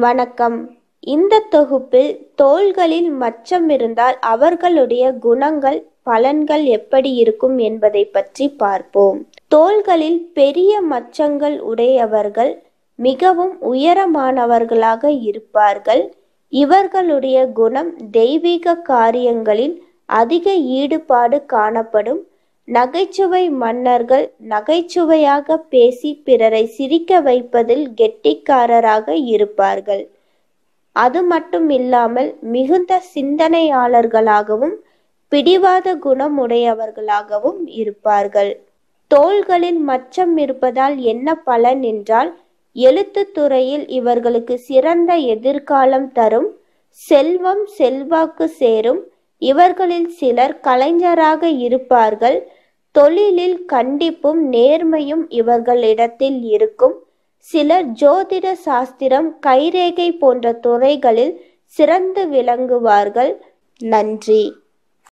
வணக்கம். இந்த தொகுப்பில் தோள்களில் மச்சம் இருந்தால் அவர்களுடைய குணங்கள், பலன்கள் எப்படி இருக்கும் என்பதை பற்றி பார்ப்போம். தோள்களில் பெரிய மச்சங்கள் உடையவர்கள் மிகவும் உயரமானவர்களாக இருப்பார்கள். இவர்களுடைய குணம் தெய்வீக காரியங்களில் அதிக ஈடுபாடு காணப்படும். நகைச்சுவை மன்னர்கள் நகைச்சுவையாக பேசி பிறரை சிரிக்க வைப்பதில் கெட்டிக்காரராக இருப்பார்கள். அது மட்டும் இல்லாமல் மிகுந்த சிந்தனையாளர்களாகவும் பிடிவாத குணமுடையவர்களாகவும் இருப்பார்கள். தோள்களில் மச்சம் இருப்பதால் என்ன பலன் என்றால், எழுத்துத் துறையில் இவர்களுக்கு சிறந்த எதிர்காலம் தரும். செல்வம் செல்வாக்கு சேரும். இவர்களில் சிலர் கலைஞராக இருப்பார்கள். தொழிலில் கண்டிப்பும் நேர்மையும் இவர்களிடத்தில் இருக்கும். சிலர் ஜோதிட சாஸ்திரம், கைரேகை போன்ற துறைகளில் சிறந்து விளங்குவார்கள். நன்றி.